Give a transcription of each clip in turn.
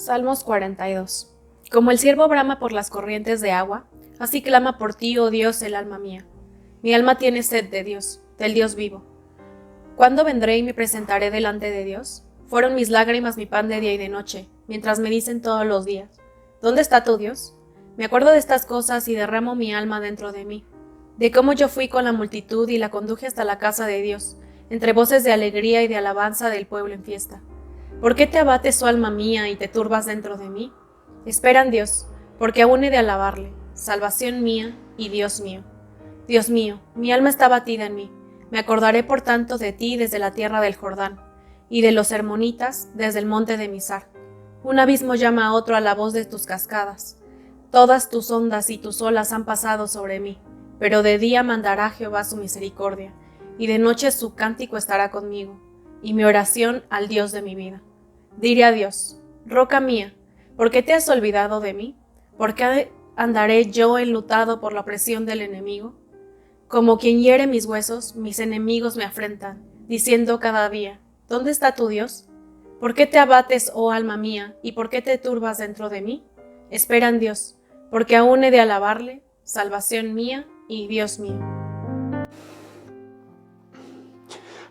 Salmos 42. Como el ciervo brama por las corrientes de agua, así clama por ti, oh Dios, el alma mía. Mi alma tiene sed de Dios, del Dios vivo. ¿Cuándo vendré y me presentaré delante de Dios? Fueron mis lágrimas mi pan de día y de noche, mientras me dicen todos los días: ¿dónde está tu Dios? Me acuerdo de estas cosas y derramo mi alma dentro de mí, de cómo yo fui con la multitud y la conduje hasta la casa de Dios, entre voces de alegría y de alabanza del pueblo en fiesta. ¿Por qué te abates, oh alma mía, y te turbas dentro de mí? Espera en Dios, porque aún he de alabarle, salvación mía y Dios mío. Dios mío, mi alma está batida en mí. Me acordaré por tanto de ti desde la tierra del Jordán, y de los hermonitas desde el monte de Mizar. Un abismo llama a otro a la voz de tus cascadas. Todas tus ondas y tus olas han pasado sobre mí, pero de día mandará Jehová su misericordia, y de noche su cántico estará conmigo, y mi oración al Dios de mi vida. Diré a Dios: roca mía, ¿por qué te has olvidado de mí? ¿Por qué andaré yo enlutado por la opresión del enemigo? Como quien hiere mis huesos, mis enemigos me afrentan, diciendo cada día: ¿dónde está tu Dios? ¿Por qué te abates, oh alma mía, y por qué te turbas dentro de mí? Espera en Dios, porque aún he de alabarle, salvación mía y Dios mío.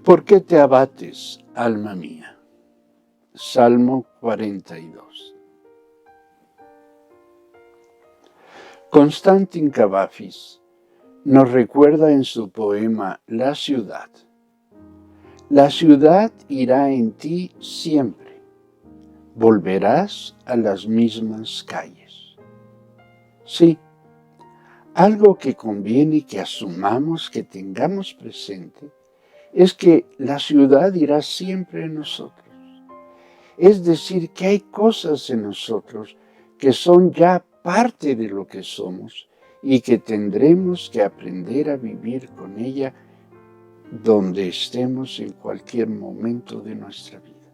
¿Por qué te abates, alma mía? Salmo 42. Konstantin Kavafis nos recuerda en su poema La ciudad: la ciudad irá en ti siempre, volverás a las mismas calles. Sí, algo que conviene que asumamos, que tengamos presente, es que la ciudad irá siempre en nosotros. Es decir, que hay cosas en nosotros que son ya parte de lo que somos y que tendremos que aprender a vivir con ella donde estemos en cualquier momento de nuestra vida.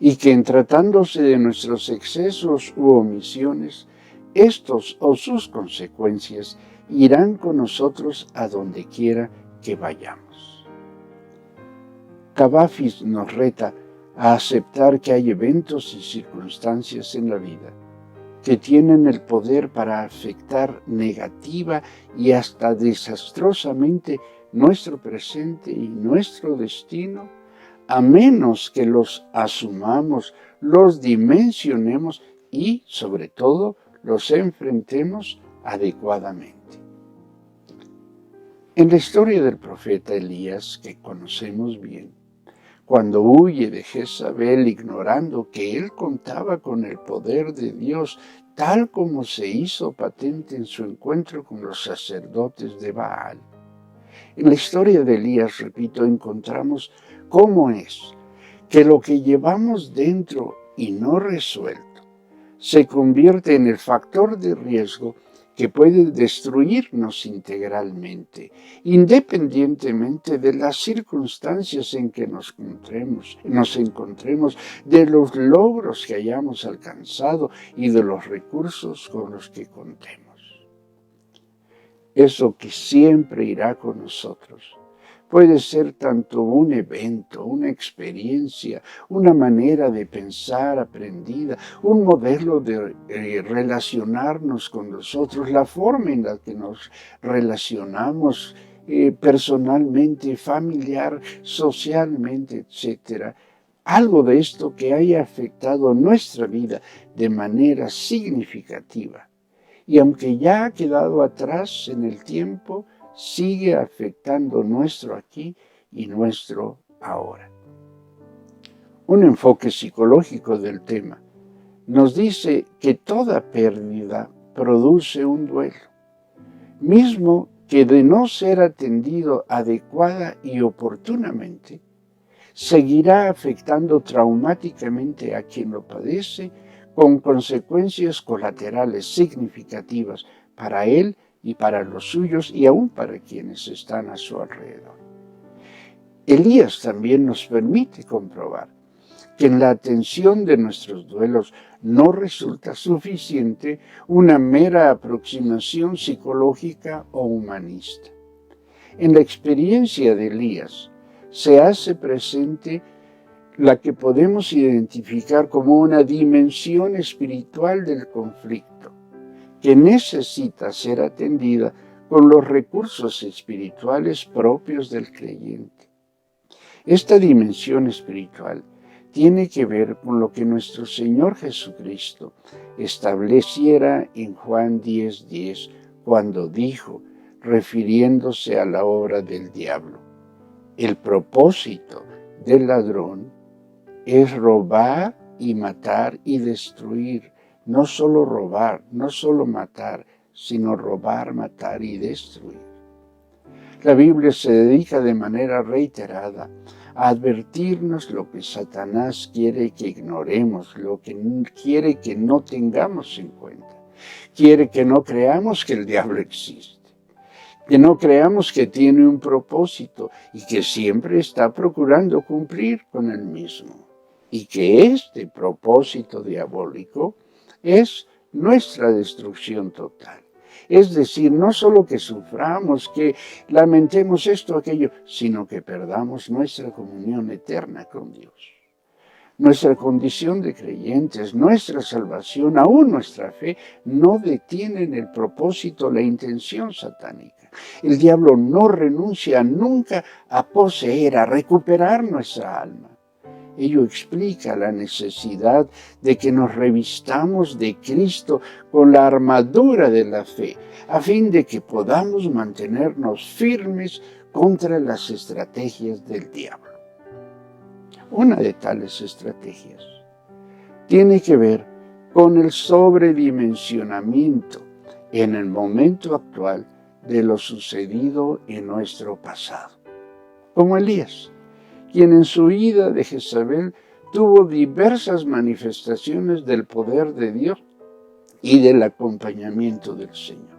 Y que en tratándose de nuestros excesos u omisiones, estos o sus consecuencias irán con nosotros a donde quiera que vayamos. Kavafis nos reta a aceptar que hay eventos y circunstancias en la vida que tienen el poder para afectar negativa y hasta desastrosamente nuestro presente y nuestro destino, a menos que los asumamos, los dimensionemos y, sobre todo, los enfrentemos adecuadamente. En la historia del profeta Elías, que conocemos bien, cuando huye de Jezabel ignorando que él contaba con el poder de Dios, tal como se hizo patente en su encuentro con los sacerdotes de Baal. En la historia de Elías, repito, encontramos cómo es que lo que llevamos dentro y no resuelto se convierte en el factor de riesgo que puede destruirnos integralmente, independientemente de las circunstancias en que nos encontremos, de los logros que hayamos alcanzado y de los recursos con los que contemos. Eso que siempre irá con nosotros puede ser tanto un evento, una experiencia, una manera de pensar aprendida, un modelo de relacionarnos con los otros, la forma en la que nos relacionamos personalmente, familiar, socialmente, etc. Algo de esto que haya afectado nuestra vida de manera significativa. Y aunque ya ha quedado atrás en el tiempo, sigue afectando nuestro aquí y nuestro ahora. Un enfoque psicológico del tema nos dice que toda pérdida produce un duelo, mismo que de no ser atendido adecuada y oportunamente, seguirá afectando traumáticamente a quien lo padece, con consecuencias colaterales significativas para él y para los suyos y aún para quienes están a su alrededor. Elías también nos permite comprobar que en la atención de nuestros duelos no resulta suficiente una mera aproximación psicológica o humanista. En la experiencia de Elías se hace presente la que podemos identificar como una dimensión espiritual del conflicto, que necesita ser atendida con los recursos espirituales propios del creyente. Esta dimensión espiritual tiene que ver con lo que nuestro Señor Jesucristo estableciera en Juan 10:10, cuando dijo, refiriéndose a la obra del diablo: el propósito del ladrón es robar y matar y destruir. No solo robar, no solo matar, sino robar, matar y destruir. La Biblia se dedica de manera reiterada a advertirnos lo que Satanás quiere que ignoremos, lo que quiere que no tengamos en cuenta. Quiere que no creamos que el diablo existe, que no creamos que tiene un propósito y que siempre está procurando cumplir con el mismo. Y que este propósito diabólico es nuestra destrucción total. Es decir, no solo que suframos, que lamentemos esto o aquello, sino que perdamos nuestra comunión eterna con Dios. Nuestra condición de creyentes, nuestra salvación, aún nuestra fe, no detienen el propósito, la intención satánica. El diablo no renuncia nunca a poseer, a recuperar nuestra alma. Ello explica la necesidad de que nos revistamos de Cristo con la armadura de la fe, a fin de que podamos mantenernos firmes contra las estrategias del diablo. Una de tales estrategias tiene que ver con el sobredimensionamiento en el momento actual de lo sucedido en nuestro pasado. Como Elías, quien en su huida de Jezabel tuvo diversas manifestaciones del poder de Dios y del acompañamiento del Señor.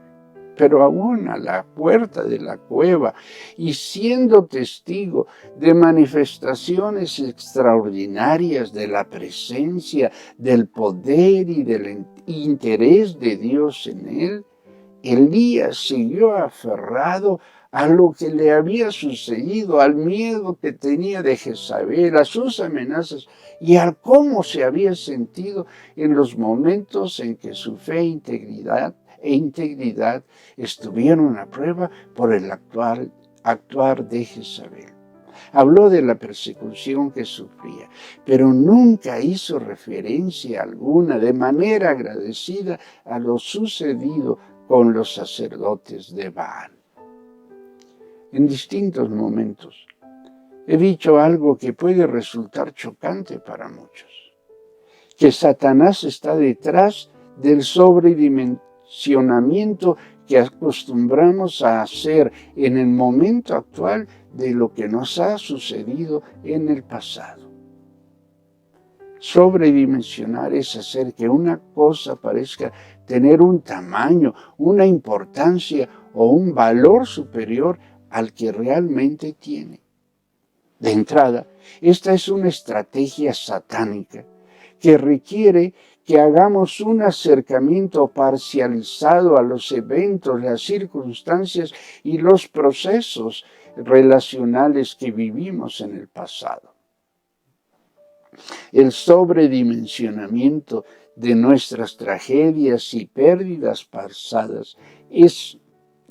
Pero aún a la puerta de la cueva y siendo testigo de manifestaciones extraordinarias de la presencia, del poder y del interés de Dios en él, Elías siguió aferrado a lo que le había sucedido, al miedo que tenía de Jezabel, a sus amenazas y a cómo se había sentido en los momentos en que su fe e integridad estuvieron a prueba por el actuar de Jezabel. Habló de la persecución que sufría, pero nunca hizo referencia alguna de manera agradecida a lo sucedido con los sacerdotes de Baal. En distintos momentos he dicho algo que puede resultar chocante para muchos, que Satanás está detrás del sobredimensionamiento que acostumbramos a hacer en el momento actual de lo que nos ha sucedido en el pasado. Sobredimensionar es hacer que una cosa parezca tener un tamaño, una importancia o un valor superior al que realmente tiene. De entrada, esta es una estrategia satánica que requiere que hagamos un acercamiento parcializado a los eventos, las circunstancias y los procesos relacionales que vivimos en el pasado. El sobredimensionamiento de nuestras tragedias y pérdidas pasadas es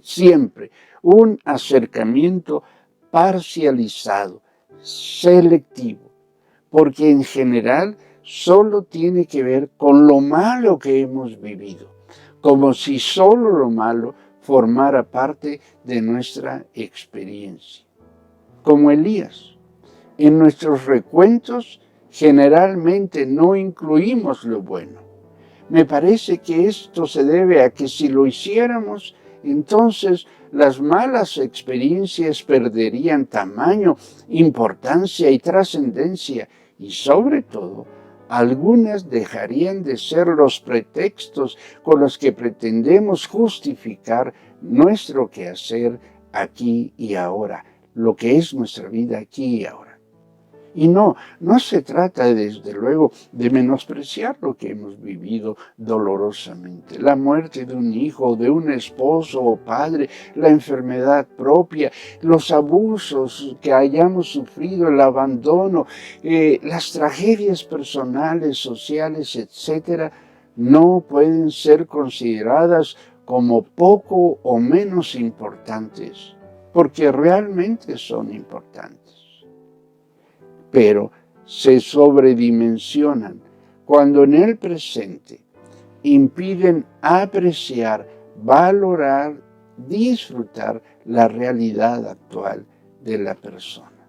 siempre un acercamiento parcializado, selectivo, porque en general solo tiene que ver con lo malo que hemos vivido, como si solo lo malo formara parte de nuestra experiencia. Como Elías, en nuestros recuentos generalmente no incluimos lo bueno. Me parece que esto se debe a que si lo hiciéramos, entonces las malas experiencias perderían tamaño, importancia y trascendencia, y sobre todo, algunas dejarían de ser los pretextos con los que pretendemos justificar nuestro quehacer aquí y ahora, lo que es nuestra vida aquí y ahora. Y no se trata desde luego de menospreciar lo que hemos vivido dolorosamente. La muerte de un hijo, de un esposo o padre, la enfermedad propia, los abusos que hayamos sufrido, el abandono, las tragedias personales, sociales, etc., no pueden ser consideradas como poco o menos importantes, porque realmente son importantes. Pero se sobredimensionan cuando en el presente impiden apreciar, valorar, disfrutar la realidad actual de la persona.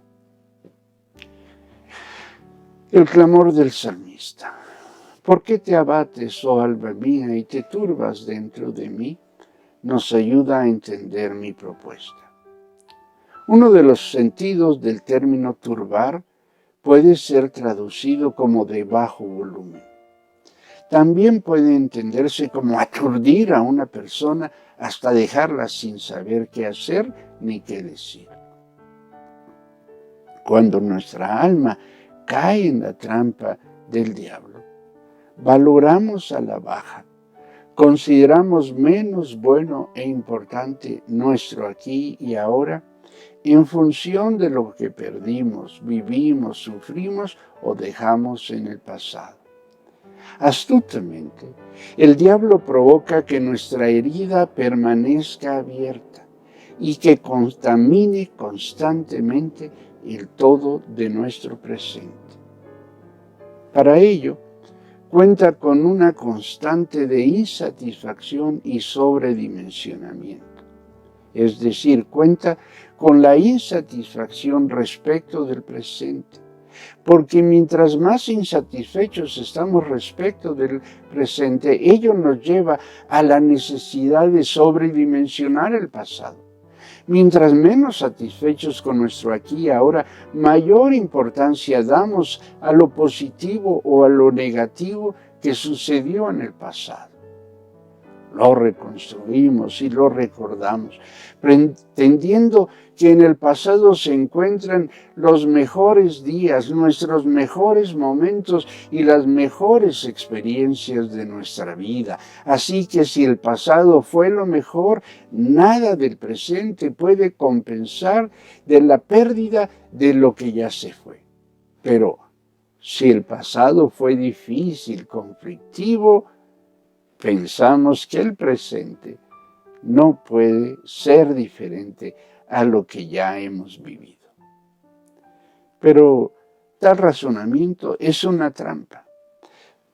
El clamor del salmista: ¿por qué te abates, oh alma mía, y te turbas dentro de mí?, nos ayuda a entender mi propuesta. Uno de los sentidos del término turbar puede ser traducido como de bajo volumen. También puede entenderse como aturdir a una persona hasta dejarla sin saber qué hacer ni qué decir. Cuando nuestra alma cae en la trampa del diablo, valoramos a la baja, consideramos menos bueno e importante nuestro aquí y ahora en función de lo que perdimos, vivimos, sufrimos o dejamos en el pasado. Astutamente, el diablo provoca que nuestra herida permanezca abierta y que contamine constantemente el todo de nuestro presente. Para ello, cuenta con una constante de insatisfacción y sobredimensionamiento. Es decir, cuenta con la insatisfacción respecto del presente, porque mientras más insatisfechos estamos respecto del presente, ello nos lleva a la necesidad de sobredimensionar el pasado. Mientras menos satisfechos con nuestro aquí y ahora, mayor importancia damos a lo positivo o a lo negativo que sucedió en el pasado. Lo reconstruimos y lo recordamos, pretendiendo que en el pasado se encuentran los mejores días, nuestros mejores momentos y las mejores experiencias de nuestra vida. Así que si el pasado fue lo mejor, nada del presente puede compensar de la pérdida de lo que ya se fue. Pero si el pasado fue difícil, conflictivo, pensamos que el presente no puede ser diferente a lo que ya hemos vivido. Pero tal razonamiento es una trampa.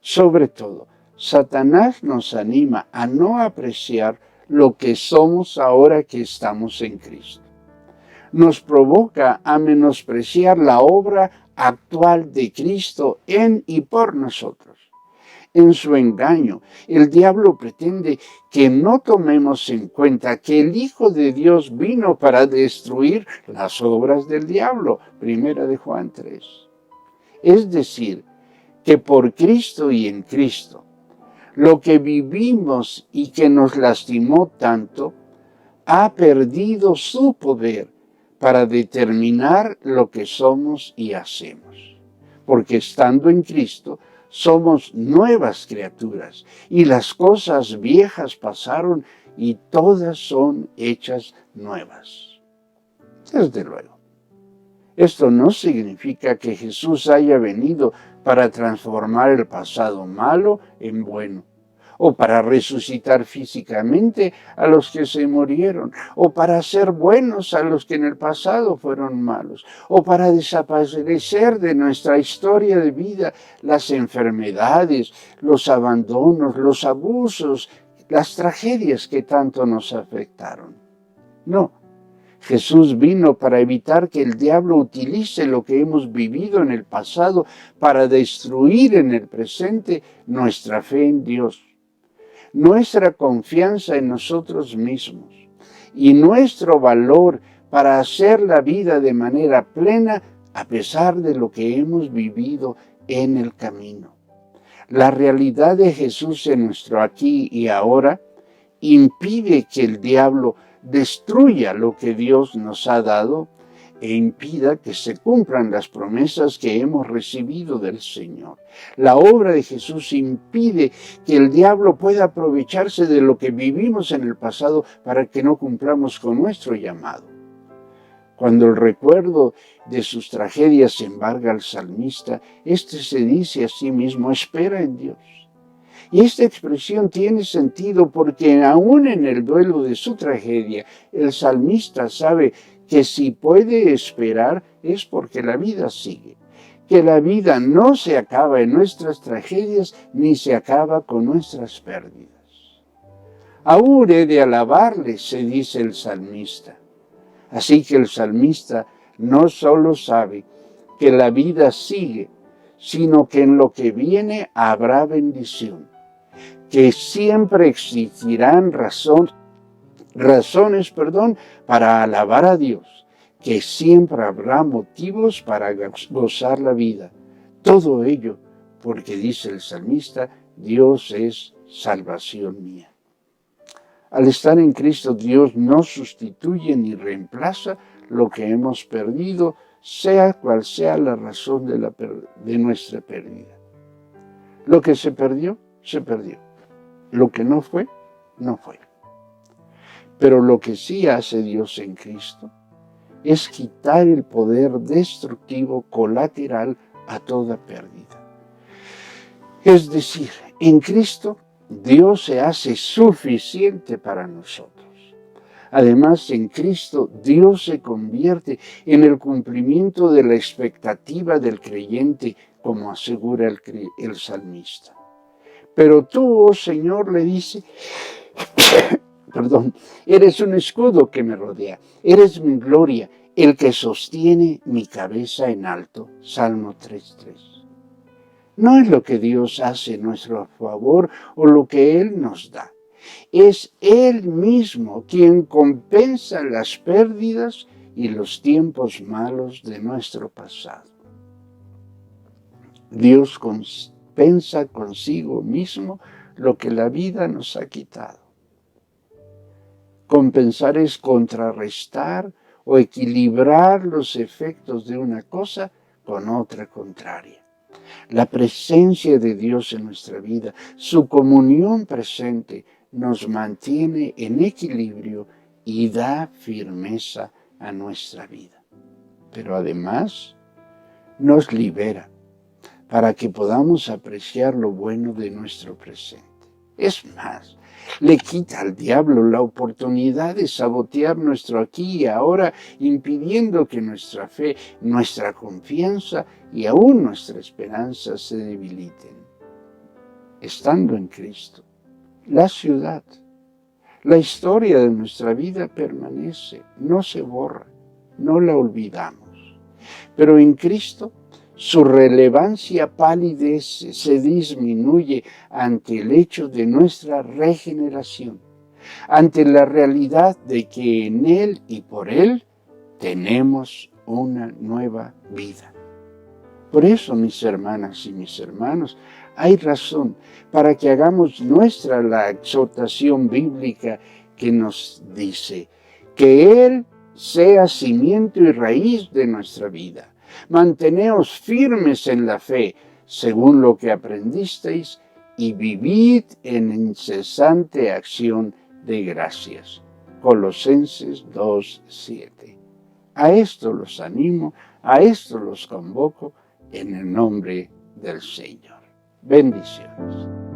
Sobre todo, Satanás nos anima a no apreciar lo que somos ahora que estamos en Cristo. Nos provoca a menospreciar la obra actual de Cristo en y por nosotros. En su engaño, el diablo pretende que no tomemos en cuenta que el Hijo de Dios vino para destruir las obras del diablo, 1 de Juan 3. Es decir, que por Cristo y en Cristo, lo que vivimos y que nos lastimó tanto, ha perdido su poder para determinar lo que somos y hacemos. Porque estando en Cristo, somos nuevas criaturas y las cosas viejas pasaron y todas son hechas nuevas. Desde luego, esto no significa que Jesús haya venido para transformar el pasado malo en bueno, o para resucitar físicamente a los que se murieron, o para hacer buenos a los que en el pasado fueron malos, o para desaparecer de nuestra historia de vida las enfermedades, los abandonos, los abusos, las tragedias que tanto nos afectaron. No. Jesús vino para evitar que el diablo utilice lo que hemos vivido en el pasado para destruir en el presente nuestra fe en Dios, nuestra confianza en nosotros mismos y nuestro valor para hacer la vida de manera plena a pesar de lo que hemos vivido en el camino. La realidad de Jesús en nuestro aquí y ahora impide que el diablo destruya lo que Dios nos ha dado e impida que se cumplan las promesas que hemos recibido del Señor. La obra de Jesús impide que el diablo pueda aprovecharse de lo que vivimos en el pasado para que no cumplamos con nuestro llamado. Cuando el recuerdo de sus tragedias embarga al salmista, éste se dice a sí mismo: espera en Dios. Y esta expresión tiene sentido porque aún en el duelo de su tragedia, el salmista sabe que si puede esperar es porque la vida sigue, que la vida no se acaba en nuestras tragedias ni se acaba con nuestras pérdidas. Aún he de alabarle, se dice el salmista. Así que el salmista no solo sabe que la vida sigue, sino que en lo que viene habrá bendición, que siempre existirán razones para alabar a Dios, que siempre habrá motivos para gozar la vida. Todo ello porque, dice el salmista, Dios es salvación mía. Al estar en Cristo, Dios no sustituye ni reemplaza lo que hemos perdido, sea cual sea la razón de nuestra pérdida. Lo que se perdió, se perdió. Lo que no fue, no fue. Pero lo que sí hace Dios en Cristo es quitar el poder destructivo colateral a toda pérdida. Es decir, en Cristo Dios se hace suficiente para nosotros. Además, en Cristo Dios se convierte en el cumplimiento de la expectativa del creyente, como asegura el salmista. Pero tú, oh Señor, le dice, eres un escudo que me rodea, eres mi gloria, el que sostiene mi cabeza en alto. Salmo 3:3. No es lo que Dios hace en nuestro favor o lo que Él nos da. Es Él mismo quien compensa las pérdidas y los tiempos malos de nuestro pasado. Dios compensa consigo mismo lo que la vida nos ha quitado. Compensar es contrarrestar o equilibrar los efectos de una cosa con otra contraria. La presencia de Dios en nuestra vida, su comunión presente, nos mantiene en equilibrio y da firmeza a nuestra vida. Pero además nos libera para que podamos apreciar lo bueno de nuestro presente. Es más, le quita al diablo la oportunidad de sabotear nuestro aquí y ahora, impidiendo que nuestra fe, nuestra confianza y aún nuestra esperanza se debiliten. Estando en Cristo, la ciudad, la historia de nuestra vida permanece, no se borra, no la olvidamos. Pero en Cristo, su relevancia palidece, se disminuye ante el hecho de nuestra regeneración, ante la realidad de que en Él y por Él tenemos una nueva vida. Por eso, mis hermanas y mis hermanos, hay razón para que hagamos nuestra la exhortación bíblica que nos dice que Él sea cimiento y raíz de nuestra vida. Manteneos firmes en la fe, según lo que aprendisteis, y vivid en incesante acción de gracias. Colosenses 2:7. A esto los animo, a esto los convoco, en el nombre del Señor. Bendiciones.